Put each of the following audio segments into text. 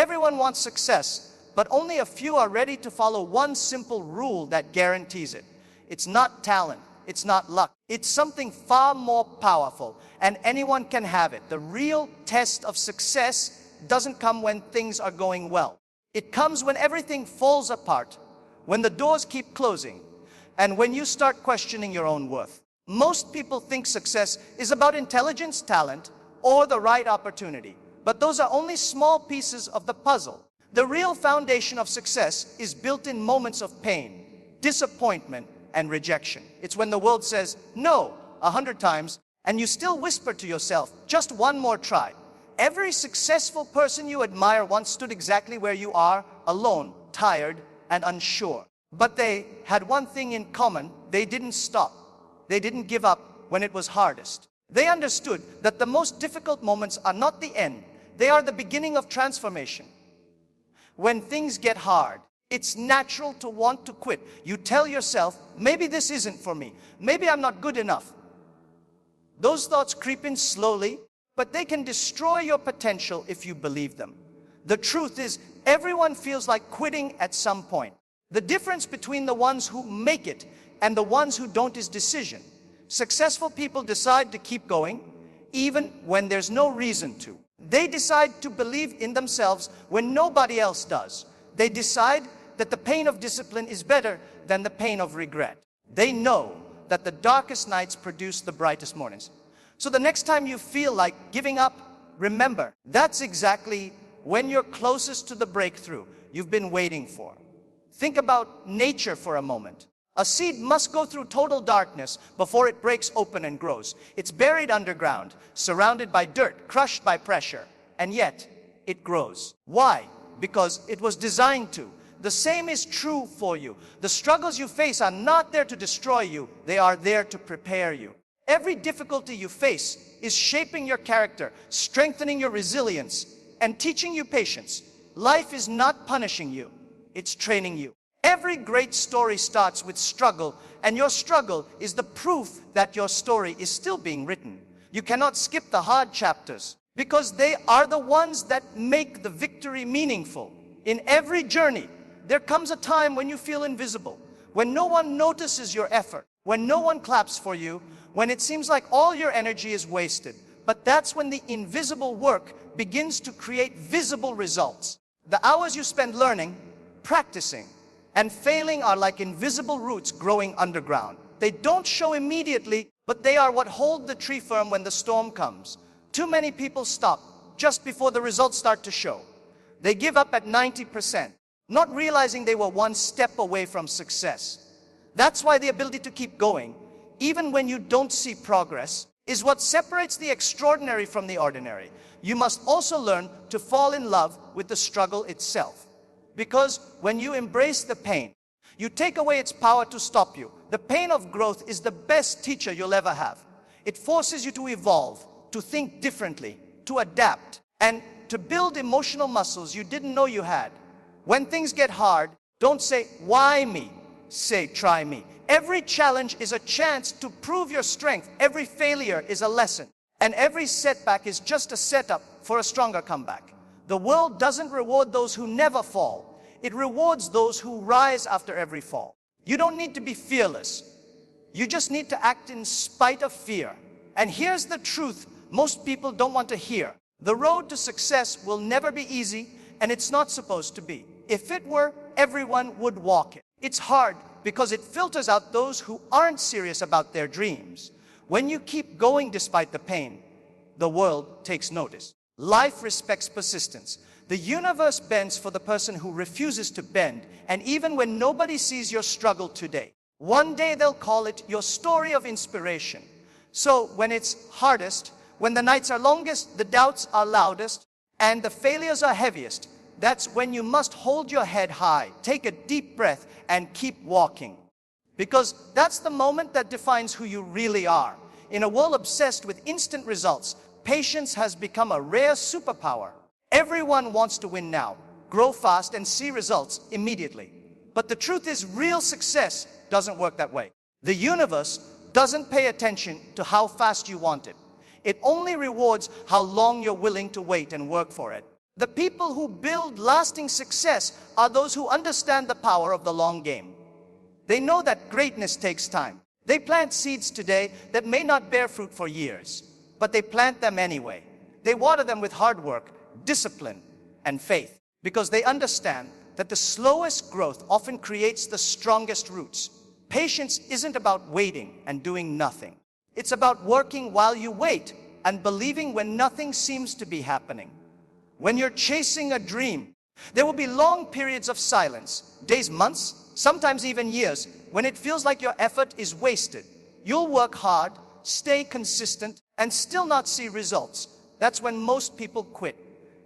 Everyone wants success, but only a few are ready to follow one simple rule that guarantees it. It's not talent, it's not luck, it's something far more powerful, and anyone can have it. The real test of success doesn't come when things are going well. It comes when everything falls apart, when the doors keep closing, and when you start questioning your own worth. Most people think success is about intelligence, talent, or the right opportunity. But those are only small pieces of the puzzle. The real foundation of success is built in moments of pain, disappointment, and rejection. It's when the world says no 100 times, and you still whisper to yourself, just one more try. Every successful person you admire once stood exactly where you are, alone, tired, and unsure. But they had one thing in common: they didn't stop. They didn't give up when it was hardest. They understood that the most difficult moments are not the end. They are the beginning of transformation. When things get hard, it's natural to want to quit. You tell yourself, maybe this isn't for me. Maybe I'm not good enough. Those thoughts creep in slowly, but they can destroy your potential if you believe them. The truth is, everyone feels like quitting at some point. The difference between the ones who make it and the ones who don't is decision. Successful people decide to keep going, even when there's no reason to. They decide to believe in themselves when nobody else does. They decide that the pain of discipline is better than the pain of regret. They know that the darkest nights produce the brightest mornings. So the next time you feel like giving up, remember, that's exactly when you're closest to the breakthrough you've been waiting for. Think about nature for a moment. A seed must go through total darkness before it breaks open and grows. It's buried underground, surrounded by dirt, crushed by pressure, and yet it grows. Why? Because it was designed to. The same is true for you. The struggles you face are not there to destroy you. They are there to prepare you. Every difficulty you face is shaping your character, strengthening your resilience, and teaching you patience. Life is not punishing you. It's training you. Every great story starts with struggle, and your struggle is the proof that your story is still being written. You cannot skip the hard chapters, because they are the ones that make the victory meaningful. In every journey, there comes a time when you feel invisible, when no one notices your effort, when no one claps for you, when it seems like all your energy is wasted. But that's when the invisible work begins to create visible results. The hours you spend learning, practicing, and failing are like invisible roots growing underground. They don't show immediately, but they are what hold the tree firm when the storm comes. Too many people stop just before the results start to show. They give up at 90%, not realizing they were one step away from success. That's why the ability to keep going, even when you don't see progress, is what separates the extraordinary from the ordinary. You must also learn to fall in love with the struggle itself. Because when you embrace the pain, you take away its power to stop you. The pain of growth is the best teacher you'll ever have. It forces you to evolve, to think differently, to adapt, and to build emotional muscles you didn't know you had. When things get hard, don't say, "Why me?" Say, "Try me." Every challenge is a chance to prove your strength. Every failure is a lesson. And every setback is just a setup for a stronger comeback. The world doesn't reward those who never fall. It rewards those who rise after every fall. You don't need to be fearless. You just need to act in spite of fear. And here's the truth most people don't want to hear. The road to success will never be easy, and it's not supposed to be. If it were, everyone would walk it. It's hard because it filters out those who aren't serious about their dreams. When you keep going despite the pain, the world takes notice. Life respects persistence. The universe bends for the person who refuses to bend, and even when nobody sees your struggle today, one day they'll call it your story of inspiration. So when it's hardest, when the nights are longest, the doubts are loudest, and the failures are heaviest, that's when you must hold your head high, take a deep breath, and keep walking. Because that's the moment that defines who you really are. In a world obsessed with instant results, patience has become a rare superpower. Everyone wants to win now, grow fast, and see results immediately. But the truth is, real success doesn't work that way. The universe doesn't pay attention to how fast you want it. It only rewards how long you're willing to wait and work for it. The people who build lasting success are those who understand the power of the long game. They know that greatness takes time. They plant seeds today that may not bear fruit for years, but they plant them anyway. They water them with hard work, discipline, and faith, because they understand that the slowest growth often creates the strongest roots. Patience isn't about waiting and doing nothing. It's about working while you wait and believing when nothing seems to be happening. When you're chasing a dream, there will be long periods of silence, days, months, sometimes even years, when it feels like your effort is wasted. You'll work hard, stay consistent, and still not see results. That's when most people quit.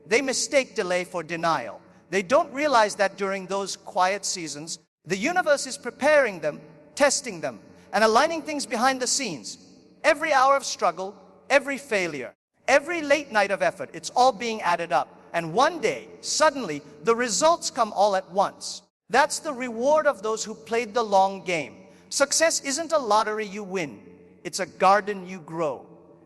They mistake delay for denial. They don't realize that during those quiet seasons, the universe is preparing them, testing them, and aligning things behind the scenes. Every hour of struggle, every failure, every late night of effort, it's all being added up. And one day, suddenly, the results come all at once. That's the reward of those who played the long game. Success isn't a lottery you win. It's a garden you grow.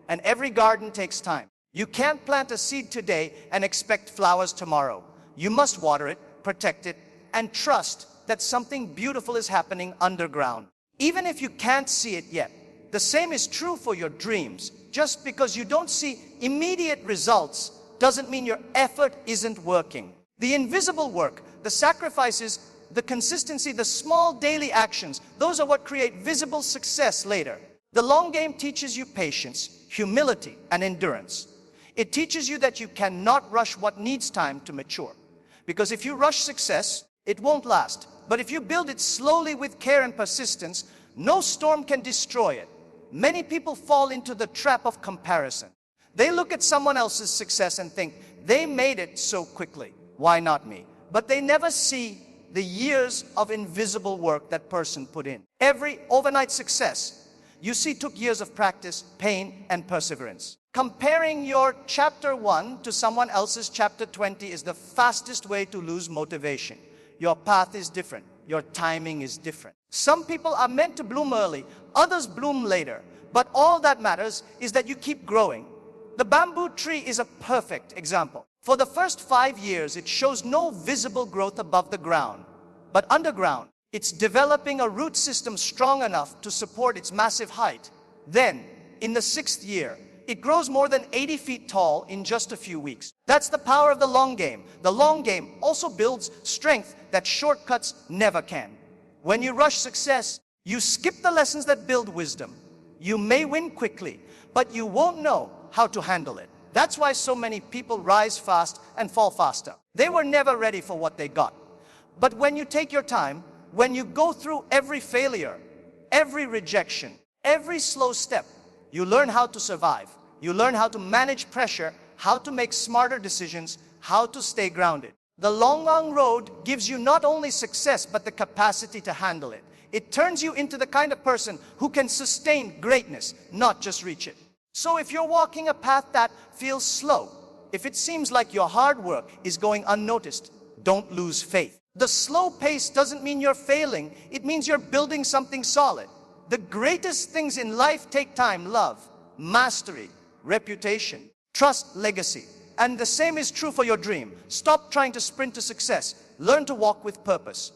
And every garden takes time. You can't plant a seed today and expect flowers tomorrow. You must water it, protect it, and trust that something beautiful is happening underground, even if you can't see it yet. The same is true for your dreams. Just because you don't see immediate results doesn't mean your effort isn't working. The invisible work, the sacrifices, the consistency, the small daily actions, those are what create visible success later. The long game teaches you patience, humility, and endurance. It teaches you that you cannot rush what needs time to mature. Because if you rush success, it won't last. But if you build it slowly with care and persistence, no storm can destroy it. Many people fall into the trap of comparison. They look at someone else's success and think, they made it so quickly. Why not me? But they never see the years of invisible work that person put in. Every overnight success you see took years of practice, pain, and perseverance. Comparing your chapter 1 to someone else's chapter 20 is the fastest way to lose motivation. Your path is different. Your timing is different. Some people are meant to bloom early, others bloom later. But all that matters is that you keep growing. The bamboo tree is a perfect example. For the first 5 years, it shows no visible growth above the ground. But underground, it's developing a root system strong enough to support its massive height. Then, in the 6th year, it grows more than 80 feet tall in just a few weeks. That's the power of the long game. The long game also builds strength that shortcuts never can. When you rush success, you skip the lessons that build wisdom. You may win quickly, but you won't know how to handle it. That's why so many people rise fast and fall faster. They were never ready for what they got. But when you take your time, when you go through every failure, every rejection, every slow step, you learn how to survive. You learn how to manage pressure, how to make smarter decisions, how to stay grounded. The long road gives you not only success, but the capacity to handle it. It turns you into the kind of person who can sustain greatness, not just reach it. So if you're walking a path that feels slow, if it seems like your hard work is going unnoticed, don't lose faith. The slow pace doesn't mean you're failing. It means you're building something solid. The greatest things in life take time: love, mastery, reputation, trust, legacy. And the same is true for your dream. Stop trying to sprint to success. Learn to walk with purpose.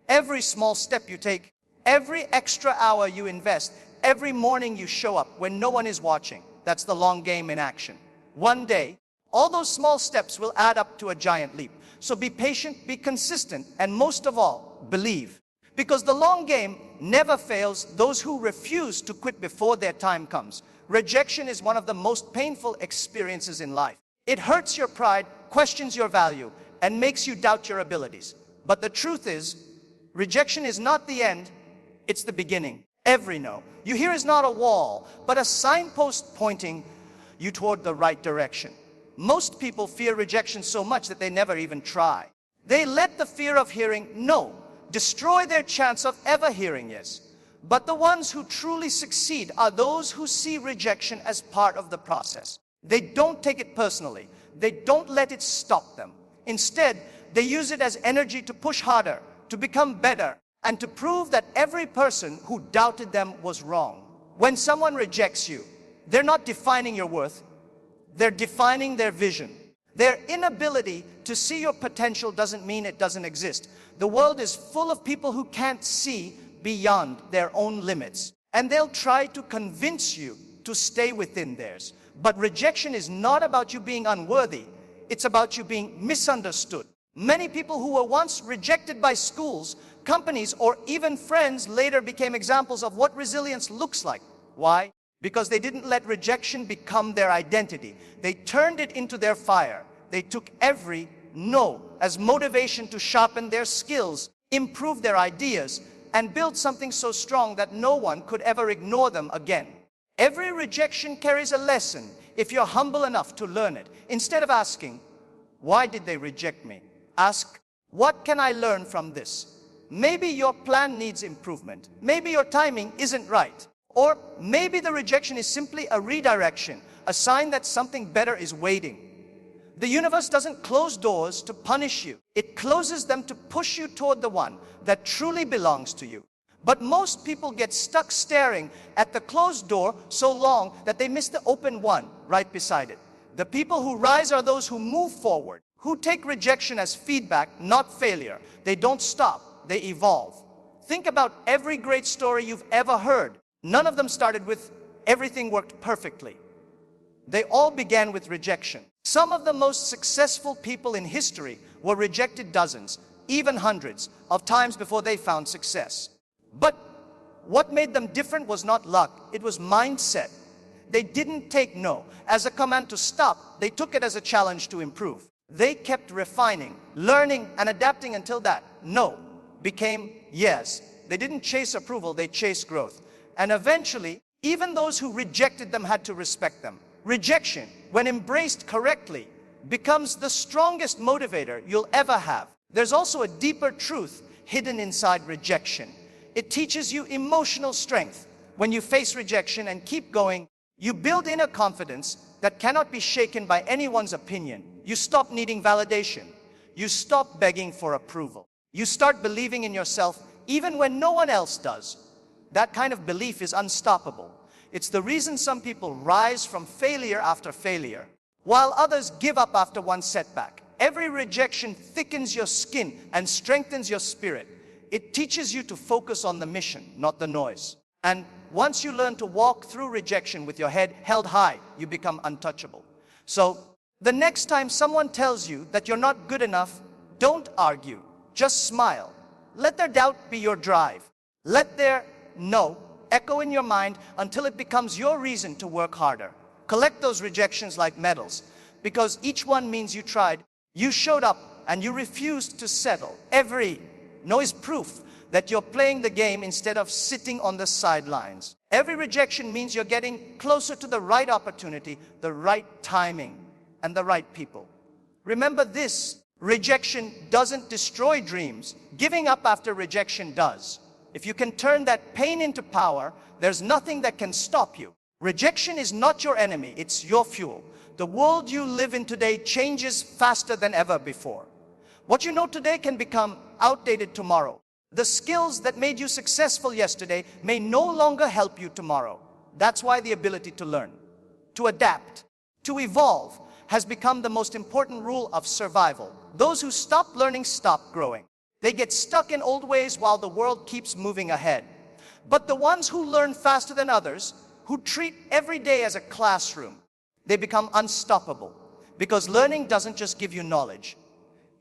Every small step you take, every extra hour you invest, every morning you show up when no one is watching, that's the long game in action. One day, all those small steps will add up to a giant leap. So be patient, be consistent, and most of all, believe. Because the long game never fails those who refuse to quit before their time comes. Rejection is one of the most painful experiences in life. It hurts your pride, questions your value, and makes you doubt your abilities. But the truth is, rejection is not the end, it's the beginning. Every no you hear is not a wall, but a signpost pointing you toward the right direction. Most people fear rejection so much that they never even try. They let the fear of hearing no destroy their chance of ever hearing yes. But the ones who truly succeed are those who see rejection as part of the process. They don't take it personally. They don't let it stop them. Instead, they use it as energy to push harder, to become better, and to prove that every person who doubted them was wrong. When someone rejects you, they're not defining your worth. They're defining their vision. Their inability to see your potential doesn't mean it doesn't exist. The world is full of people who can't see beyond their own limits, and they'll try to convince you to stay within theirs. But rejection is not about you being unworthy. It's about you being misunderstood. Many people who were once rejected by schools, companies, or even friends later became examples of what resilience looks like. Why? Because they didn't let rejection become their identity. They turned it into their fire. They took every no as motivation to sharpen their skills, improve their ideas, and build something so strong that no one could ever ignore them again. Every rejection carries a lesson if you're humble enough to learn it. Instead of asking, why did they reject me? Ask, what can I learn from this? Maybe your plan needs improvement. Maybe your timing isn't right. Or maybe the rejection is simply a redirection, a sign that something better is waiting. The universe doesn't close doors to punish you. It closes them to push you toward the one that truly belongs to you. But most people get stuck staring at the closed door so long that they miss the open one right beside it. The people who rise are those who move forward, who take rejection as feedback, not failure. They don't stop, they evolve. Think about every great story you've ever heard. None of them started with everything worked perfectly. They all began with rejection. Some of the most successful people in history were rejected dozens, even hundreds of times before they found success. But what made them different was not luck, it was mindset. They didn't take no as a command to stop, they took it as a challenge to improve. They kept refining, learning, and adapting until that no became yes. They didn't chase approval, they chased growth. And eventually, even those who rejected them had to respect them. Rejection, when embraced correctly, becomes the strongest motivator you'll ever have. There's also a deeper truth hidden inside rejection. It teaches you emotional strength. When you face rejection and keep going, you build inner confidence that cannot be shaken by anyone's opinion. You stop needing validation. You stop begging for approval. You start believing in yourself even when no one else does. That kind of belief is unstoppable. It's the reason some people rise from failure after failure, while others give up after one setback. Every rejection thickens your skin and strengthens your spirit. It teaches you to focus on the mission, not the noise. And once you learn to walk through rejection with your head held high, you become untouchable. So, the next time someone tells you that you're not good enough, don't argue. Just smile. Let their doubt be your drive. Let their no echo in your mind until it becomes your reason to work harder. Collect those rejections like medals, because each one means you tried, you showed up, and you refused to settle. Every no is proof that you're playing the game instead of sitting on the sidelines. Every rejection means you're getting closer to the right opportunity, the right timing, and the right people. Remember this, rejection doesn't destroy dreams. Giving up after rejection does. If you can turn that pain into power, there's nothing that can stop you. Rejection is not your enemy, it's your fuel. The world you live in today changes faster than ever before. What you know today can become outdated tomorrow. The skills that made you successful yesterday may no longer help you tomorrow. That's why the ability to learn, to adapt, to evolve has become the most important rule of survival. Those who stop learning stop growing. They get stuck in old ways while the world keeps moving ahead. But the ones who learn faster than others, who treat every day as a classroom, they become unstoppable. Because learning doesn't just give you knowledge.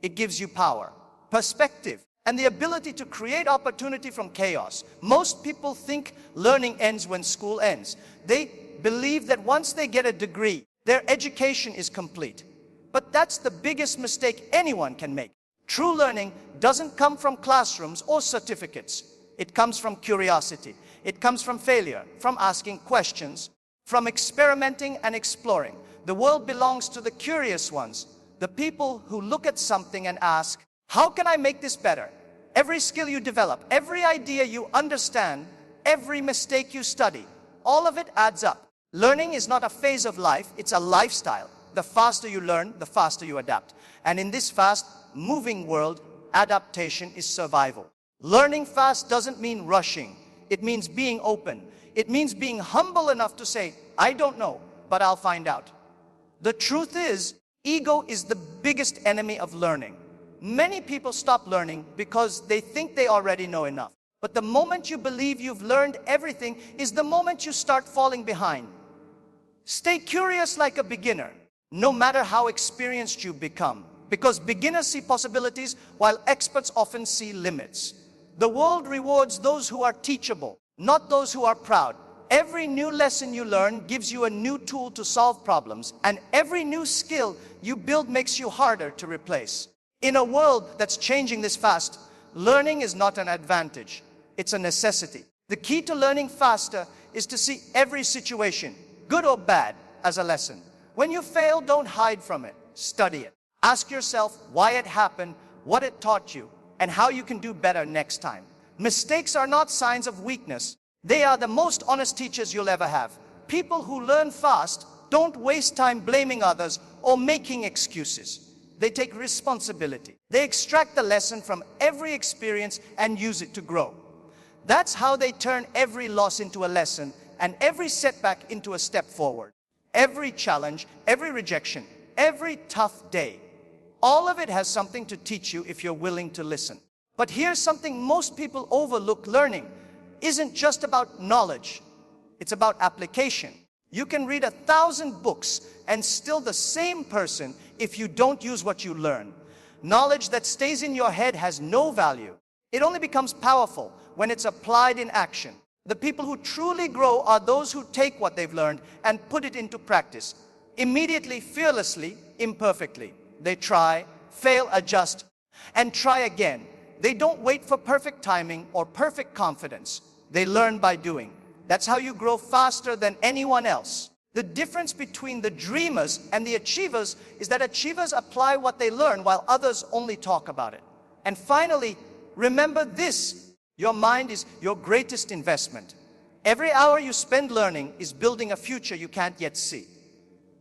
It gives you power, perspective, and the ability to create opportunity from chaos. Most people think learning ends when school ends. They believe that once they get a degree, their education is complete. But that's the biggest mistake anyone can make. True learning doesn't come from classrooms or certificates. It comes from curiosity. It comes from failure, from asking questions, from experimenting and exploring. The world belongs to the curious ones, the people who look at something and ask, how can I make this better? Every skill you develop, every idea you understand, every mistake you study, all of it adds up. Learning is not a phase of life, it's a lifestyle. The faster you learn, the faster you adapt. And in this fast-moving world, adaptation is survival. Learning fast doesn't mean rushing. It means being open. It means being humble enough to say, I don't know, but I'll find out. The truth is, Ego is the biggest enemy of learning. Many people stop learning because they think they already know enough. But the moment you believe you've learned everything is the moment you start falling behind. Stay curious like a beginner, no matter how experienced you become, because beginners see possibilities while experts often see limits. The world rewards those who are teachable, not those who are proud. Every new lesson you learn gives you a new tool to solve problems, and every new skill you build makes you harder to replace. In a world that's changing this fast, learning is not an advantage, it's a necessity. The key to learning faster is to see every situation, good or bad, as a lesson. When you fail, don't hide from it, study it. Ask yourself why it happened, what it taught you, and how you can do better next time. Mistakes are not signs of weakness. They are the most honest teachers you'll ever have. People who learn fast don't waste time blaming others or making excuses. They take responsibility. They extract the lesson from every experience and use it to grow. That's how they turn every loss into a lesson and every setback into a step forward. Every challenge, every rejection, every tough day, all of it has something to teach you if you're willing to listen. But here's something most people overlook: learning isn't just about knowledge, it's about application. You can read 1,000 books and still the same person if you don't use what you learn. Knowledge that stays in your head has no value. It only becomes powerful when it's applied in action. The people who truly grow are those who take what they've learned and put it into practice. Immediately, fearlessly, imperfectly. They try, fail, adjust, and try again. They don't wait for perfect timing or perfect confidence. They learn by doing. That's how you grow faster than anyone else. The difference between the dreamers and the achievers is that achievers apply what they learn while others only talk about it. And finally, remember this: your mind is your greatest investment. Every hour you spend learning is building a future you can't yet see.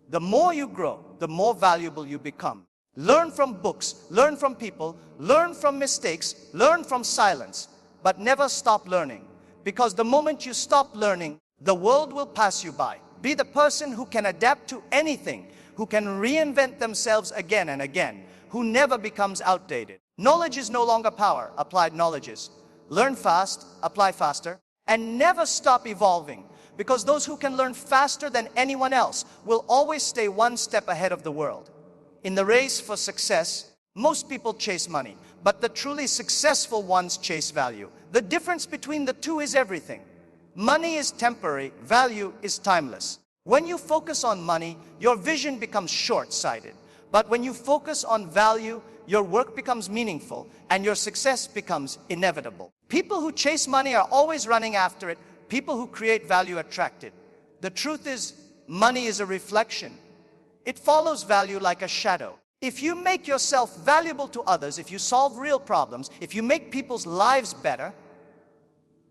The more you grow, the more valuable you become. Learn from books, learn from people, learn from mistakes, learn from silence, but never stop learning. Because the moment you stop learning, the world will pass you by. Be the person who can adapt to anything, who can reinvent themselves again and again, who never becomes outdated. Knowledge is no longer power, applied knowledge is. Learn fast, apply faster, and never stop evolving. Because those who can learn faster than anyone else will always stay one step ahead of the world. In the race for success, most people chase money, but the truly successful ones chase value. The difference between the two is everything. Money is temporary, value is timeless. When you focus on money, your vision becomes short-sighted. But when you focus on value, your work becomes meaningful and your success becomes inevitable. People who chase money are always running after it. People who create value attract it. The truth is, money is a reflection. It follows value like a shadow. If you make yourself valuable to others, if you solve real problems, if you make people's lives better,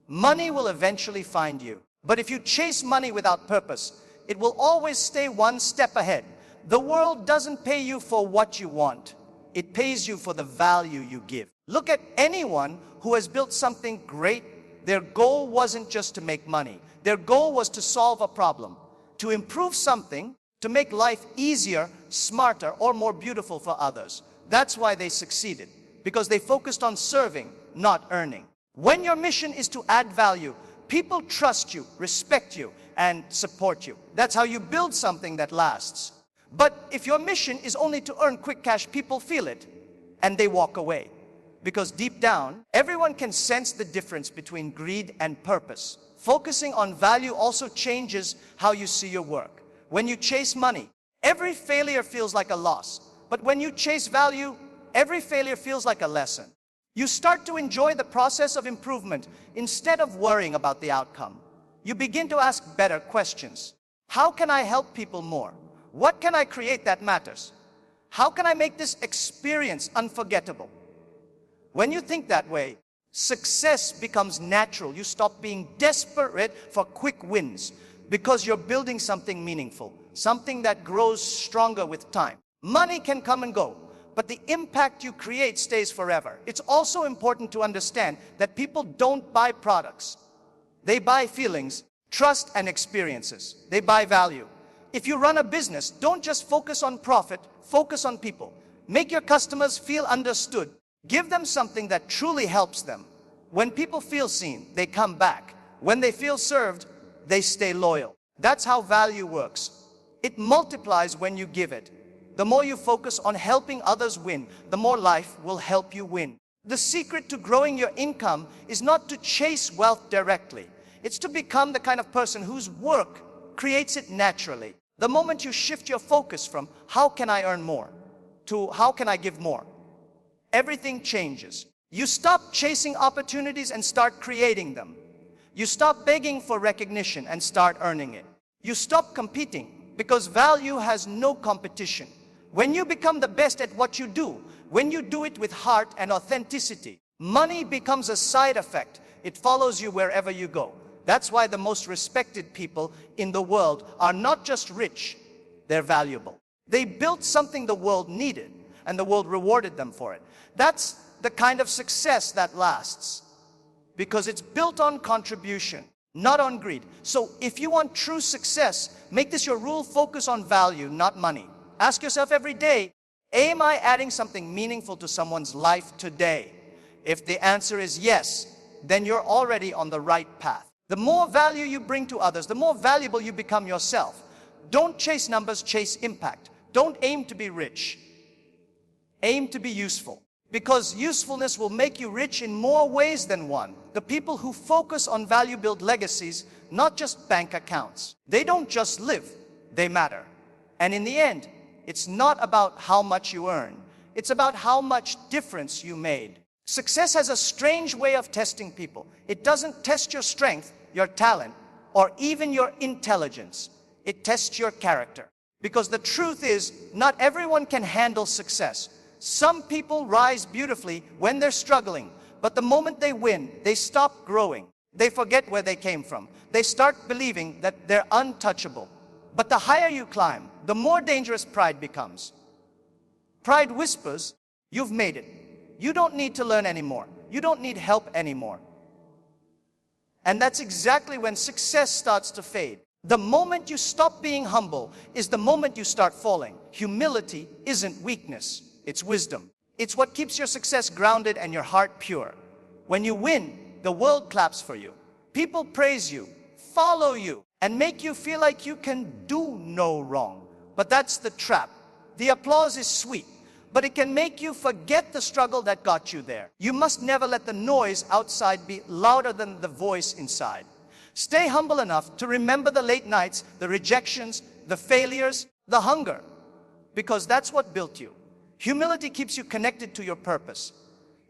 money will eventually find you. But if you chase money without purpose, it will always stay one step ahead. The world doesn't pay you for what you want. It pays you for the value you give. Look at anyone who has built something great. Their goal wasn't just to make money. Their goal was to solve a problem, to improve something, to make life easier, smarter, or more beautiful for others. That's why they succeeded, because they focused on serving, not earning. When your mission is to add value, people trust you, respect you, and support you. That's how you build something that lasts. But if your mission is only to earn quick cash, people feel it, and they walk away. Because deep down, everyone can sense the difference between greed and purpose. Focusing on value also changes how you see your work. When you chase money, every failure feels like a loss. But when you chase value, every failure feels like a lesson. You start to enjoy the process of improvement instead of worrying about the outcome. You begin to ask better questions. How can I help people more? What can I create that matters? How can I make this experience unforgettable? When you think that way, success becomes natural. You stop being desperate for quick wins because you're building something meaningful, something that grows stronger with time. Money can come and go, but the impact you create stays forever. It's also important to understand that people don't buy products. They buy feelings, trust, and experiences. They buy value. If you run a business, don't just focus on profit, focus on people. Make your customers feel understood. Give them something that truly helps them. When people feel seen, they come back. When they feel served, they stay loyal. That's how value works. It multiplies when you give it. The more you focus on helping others win, the more life will help you win. The secret to growing your income is not to chase wealth directly. It's to become the kind of person whose work creates it naturally. The moment you shift your focus from how can I earn more to how can I give more, everything changes. You stop chasing opportunities and start creating them. You stop begging for recognition and start earning it. You stop competing because value has no competition. When you become the best at what you do, when you do it with heart and authenticity, money becomes a side effect. It follows you wherever you go. That's why the most respected people in the world are not just rich, they're valuable. They built something the world needed, and the world rewarded them for it. That's the kind of success that lasts, because it's built on contribution, not on greed. So if you want true success, make this your rule: focus on value, not money. Ask yourself every day, am I adding something meaningful to someone's life today? If the answer is yes, then you're already on the right path. The more value you bring to others, the more valuable you become yourself. Don't chase numbers, chase impact. Don't aim to be rich. Aim to be useful. Because usefulness will make you rich in more ways than one. The people who focus on value build legacies, not just bank accounts. They don't just live, they matter. And in the end, it's not about how much you earn. It's about how much difference you made. Success has a strange way of testing people. It doesn't test your strength, your talent, or even your intelligence. It tests your character. Because the truth is, not everyone can handle success. Some people rise beautifully when they're struggling, but the moment they win, they stop growing. They forget where they came from. They start believing that they're untouchable. But the higher you climb, the more dangerous pride becomes. Pride whispers, you've made it. You don't need to learn anymore. You don't need help anymore. And that's exactly when success starts to fade. The moment you stop being humble is the moment you start falling. Humility isn't weakness, it's wisdom. It's what keeps your success grounded and your heart pure. When you win, the world claps for you. People praise you, follow you, and make you feel like you can do no wrong. But that's the trap. The applause is sweet, but it can make you forget the struggle that got you there. You must never let the noise outside be louder than the voice inside. Stay humble enough to remember the late nights, the rejections, the failures, the hunger, because that's what built you. Humility keeps you connected to your purpose.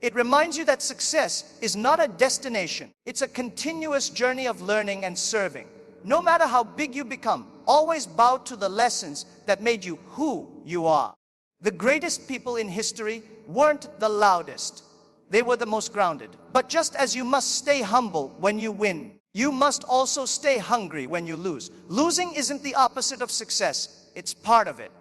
It reminds you that success is not a destination. It's a continuous journey of learning and serving. No matter how big you become, always bow to the lessons that made you who you are. The greatest people in history weren't the loudest. They were the most grounded. But just as you must stay humble when you win, you must also stay hungry when you lose. Losing isn't the opposite of success. It's part of it.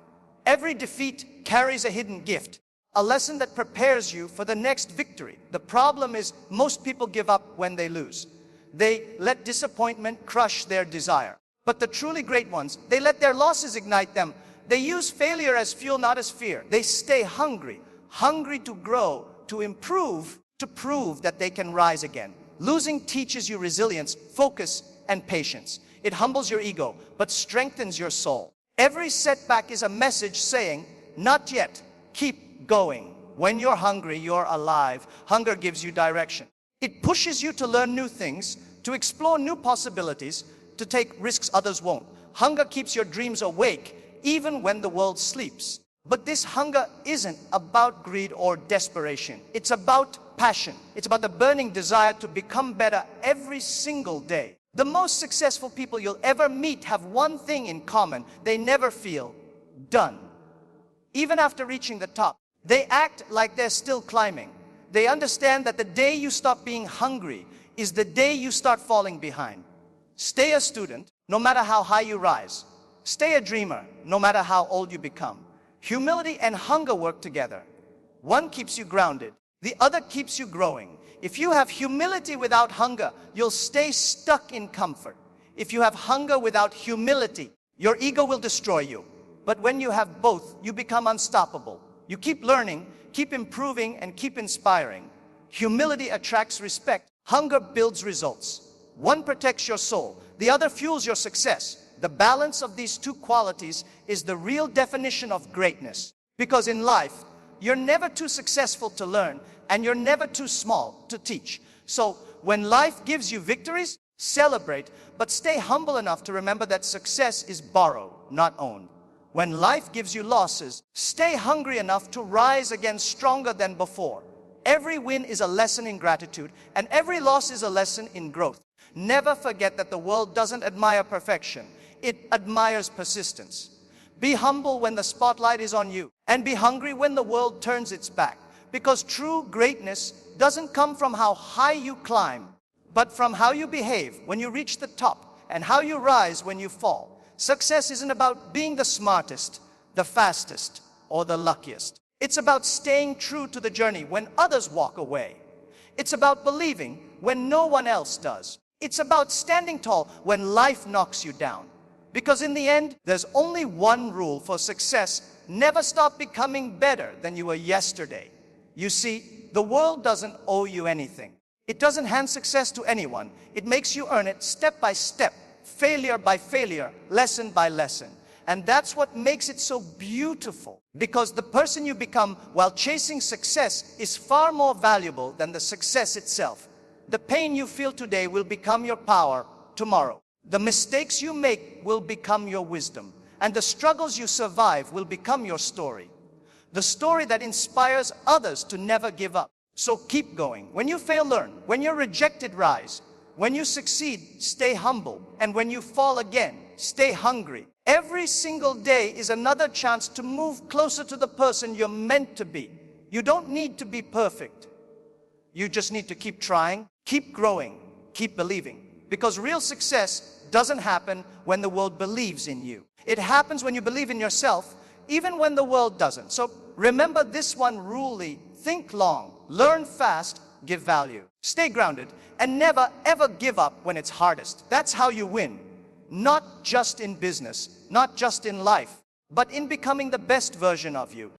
Every defeat carries a hidden gift, a lesson that prepares you for the next victory. The problem is most people give up when they lose. They let disappointment crush their desire. But the truly great ones, they let their losses ignite them. They use failure as fuel, not as fear. They stay hungry, hungry to grow, to improve, to prove that they can rise again. Losing teaches you resilience, focus, and patience. It humbles your ego, but strengthens your soul. Every setback is a message saying, not yet, keep going. When you're hungry, you're alive. Hunger gives you direction. It pushes you to learn new things, to explore new possibilities, to take risks others won't. Hunger keeps your dreams awake, even when the world sleeps. But this hunger isn't about greed or desperation. It's about passion. It's about the burning desire to become better every single day. The most successful people you'll ever meet have one thing in common. They never feel done. Even after reaching the top, they act like they're still climbing. They understand that the day you stop being hungry is the day you start falling behind. Stay a student, no matter how high you rise. Stay a dreamer, no matter how old you become. Humility and hunger work together. One keeps you grounded, the other keeps you growing. If you have humility without hunger, you'll stay stuck in comfort. If you have hunger without humility, Your ego will destroy you. But when you have both, you become unstoppable. You keep learning, keep improving, and keep inspiring. Humility attracts respect. Hunger builds results. One protects your soul, the other fuels your success. The balance of these two qualities is the real definition of greatness. Because in life, you're never too successful to learn, and you're never too small to teach. So when life gives you victories, celebrate, but stay humble enough to remember that success is borrowed, not owned. When life gives you losses, stay hungry enough to rise again stronger than before. Every win is a lesson in gratitude, and every loss is a lesson in growth. Never forget that the world doesn't admire perfection. It admires persistence. Be humble when the spotlight is on you, and be hungry when the world turns its back. Because true greatness doesn't come from how high you climb, but from how you behave when you reach the top, and how you rise when you fall. Success isn't about being the smartest, the fastest, or the luckiest. It's about staying true to the journey when others walk away. It's about believing when no one else does. It's about standing tall when life knocks you down. Because in the end, there's only one rule for success: never stop becoming better than you were yesterday. You see, the world doesn't owe you anything. It doesn't hand success to anyone. It makes you earn it step by step, failure by failure, lesson by lesson. And that's what makes it so beautiful. Because the person you become while chasing success is far more valuable than the success itself. The pain you feel today will become your power tomorrow. The mistakes you make will become your wisdom, and the struggles you survive will become your story. The story that inspires others to never give up. So keep going. When you fail, learn. When you're rejected, rise. When you succeed, stay humble. And when you fall again, stay hungry. Every single day is another chance to move closer to the person you're meant to be. You don't need to be perfect. You just need to keep trying, keep growing, keep believing. Because real success doesn't happen when the world believes in you. It happens when you believe in yourself, even when the world doesn't. So remember this one rule: think long, learn fast, give value. Stay grounded, and never ever give up when it's hardest. That's how you win. Not just in business, not just in life, but in becoming the best version of you.